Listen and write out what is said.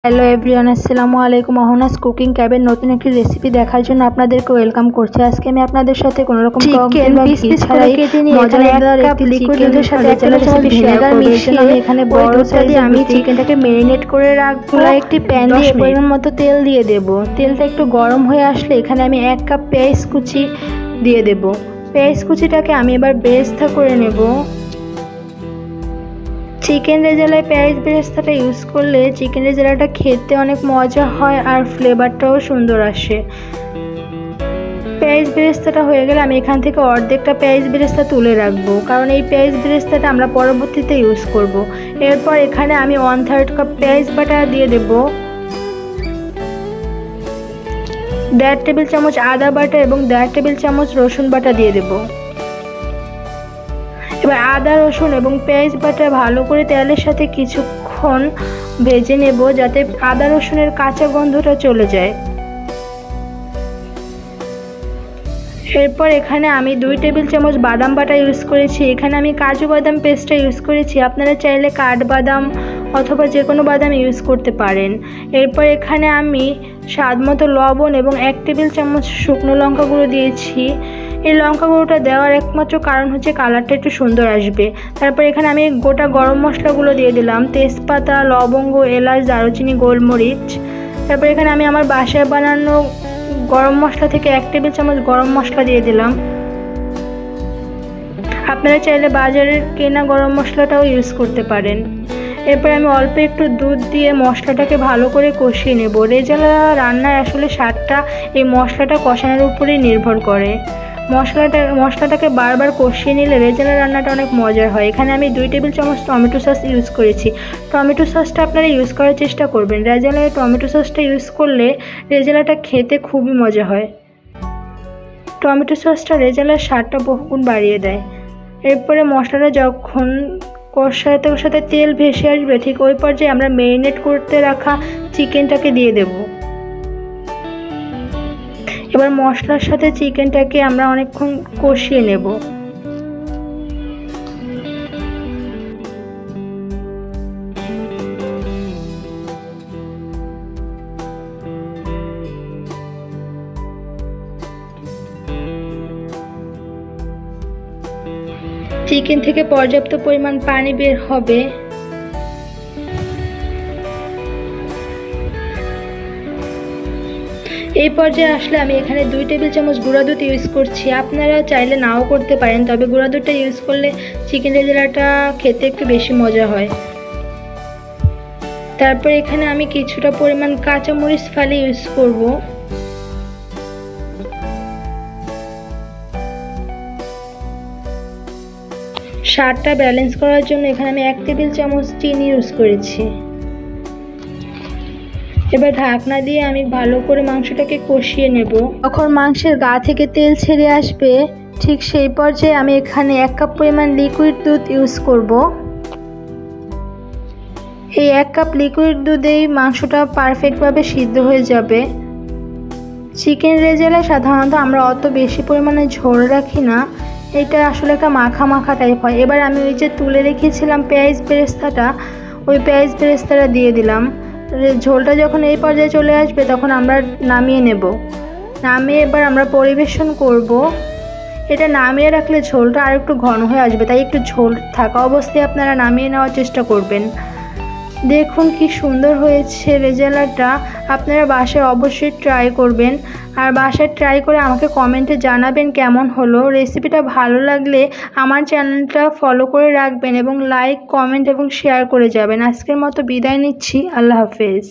Hello everyone, আসসালামু আলাইকুম। অহনাস cooking ক্যাবের নতুন একটি রেসিপি দেখার জন্য আপনাদেরকে ওয়েলকাম করছি। আজকে আমি আপনাদের সাথে কোনো রকম চিকেন পিস পিস করে কেটে নিয়ে এখানে এক কাপ লিকুইড দুধের সাথে একটা রেসিপি ভিনেগার মিশিয়ে আমি এখানে বড় সাইজে আমি চিকেনটাকে ম্যারিনেট করে রাখবো। একটি প্যান দিয়ে পরিমাণ মতো তেল দিয়ে দেব। তেলটা একটু গরম হয়ে আসলে এখানে আমি 1 কাপ পেঁয়াজ কুচি দিয়ে দেব। পেঁয়াজ কুচিটাকে আমি এবার বেরেস্তা করে নেব। চিকেন রেজালায় পেঁয়াজ বেরেস্তাটা ইউজ করলে চিকেন রেজালাটা খেতে অনেক মজা হয় আর ফ্লেভারটাও সুন্দর আসে। পেঁয়াজ বেরেস্তাটা হয়ে গেলে আমি এখান থেকে অর্ধেকটা পেঁয়াজ বেরেস্তা তুলে রাখবো, কারণ এই পেঁয়াজ বেরেস্তাটা আমরা পরবর্তীতে ইউজ করব। এরপর এখানে আমি 1/3 কাপ পেঁয়াজ বাটা দিয়ে দেব, 1.5 টেবিল চামচ আদা বাটা এবং 1.5 টেবিল চামচ রসুন বাটা দিয়ে দেব। এবার আদা রসুন এবং পেঁয়াজ বাটা ভালো করে তেলের সাথে কিছুক্ষণ ভেজে নেব, যাতে আদা রসুনের কাঁচা গন্ধটা চলে যায়। এরপর এখানে আমি 2 টেবিল চামচ বাদাম বাটা ইউজ করেছি। এখানে আমি কাজু বাদাম পেস্টটা ইউজ করেছি, আপনারা চাইলে কাঠবাদাম অথবা যে কোনো বাদাম ইউজ করতে পারেন। এরপর এখানে আমি স্বাদমতো লবণ এবং 1 টেবিল চামচ শুকনো লঙ্কা গুঁড়ো দিয়েছি। এই লঙ্কা গুঁড়োটা দেওয়ার একমাত্র কারণ হচ্ছে কালারটা একটু সুন্দর আসবে। তারপর এখানে আমি গোটা গরম মশলাগুলো দিয়ে দিলাম, তেজপাতা, লবঙ্গ, এলাচ, দারুচিনি, গোলমরিচ। তারপর এখানে আমি আমার বাসায় বানানো গরম মশলা থেকে 1 টেবিল চামচ গরম মশলা দিয়ে দিলাম। আপনারা চাইলে বাজারের কেনা গরম মশলাটাও ইউজ করতে পারেন। এরপর আমি অল্প একটু দুধ দিয়ে মশলাটাকে ভালো করে কষিয়ে নেব। রেজালা রান্নার আসলে স্বাদটা এই মশলাটা কষানোর উপরেই নির্ভর করে। মশলাটাকে বারবার কষিয়ে নিলে রেজালা রান্নাটা অনেক মজার হয়। এখানে আমি 2 টেবিল চামচ টমেটো সস ইউজ করেছি। টমেটো সসটা আপনারা ইউজ করার চেষ্টা করবেন। রেজালায় টমেটো সসটা ইউজ করলে রেজালাটা খেতে খুবই মজা হয়। টমেটো সসটা রেজালার স্বাদটা বহুগুণ বাড়িয়ে দেয়। এরপরে মশলাটা যখন কষাতে তেল ভেসে আসবে, ঠিক ওই পর্যায়ে আমরা ম্যারিনেট করতে রাখা চিকেনটাকে দিয়ে দেব। এবার মশলার সাথে চিকেনটাকে আমরা অনেকক্ষণ কষিয়ে নেব। চিকেন থেকে পর্যাপ্ত পরিমাণ পানি বের হবে। এই পর্যায়ে আসলে আমি এখানে 2 টেবিল চামচ গুঁড়া দুধ ইউজ করছি। আপনারা চাইলে নাও করতে পারেন, তবে গুঁড়া দুধটা ইউজ করলে চিকেন রেজালাটা খেতে একটু বেশি মজা হয়। তারপর এখানে আমি কিছুটা পরিমাণ কাঁচামরিচ ফালি ইউজ করব। স্বাদটা ব্যালেন্স করার জন্য এখানে আমি 1 টেবিল চামচ চিনি ইউজ করেছি। এবার ঢাকনা দিয়ে আমি ভালো করে মাংসটাকে কষিয়ে নেব। যখন মাংসের গা থেকে তেল ছেড়ে আসবে, ঠিক সেই পর্যায়ে আমি এখানে 1 কাপ পরিমাণ লিকুইড দুধ ইউজ করব। এই 1 কাপ লিকুইড দুধেই মাংসটা পারফেক্টভাবে সিদ্ধ হয়ে যাবে। চিকেন রেজালায় সাধারণত আমরা অত বেশি পরিমাণে ঝোল রাখি না, এটা আসলে একটা মাখা মাখা টাইপ হয়। এবার আমি ওই যে তুলে রেখেছিলাম পেঁয়াজ বেরেস্তাটা, ওই পেঁয়াজ বেরেস্তাটা দিয়ে দিলাম। ঝোলটা যখন এই পর্যায়ে চলে আসবে তখন আমরা নামিয়ে নেব। নামিয়ে এবার আমরা পরিবেশন করব। এটা নামিয়ে রাখলে ঝোলটা আর একটু ঘন হয়ে আসবে, তাই একটু ঝোল থাকা অবস্থায় আপনারা নামিয়ে নেওয়ার চেষ্টা করবেন। দেখুন কি সুন্দর হয়েছে রেজালাটা। আপনারা বাসায় অবশ্যই ট্রাই করবেন, আর বাসায় ট্রাই করে আমাকে কমেন্টে জানাবেন কেমন হলো। রেসিপিটা ভালো লাগলে আমার চ্যানেলটা ফলো করে রাখবেন এবং লাইক, কমেন্ট এবং শেয়ার করে যাবেন। আজকের মতো বিদায় নিচ্ছি। আল্লাহ হাফেজ।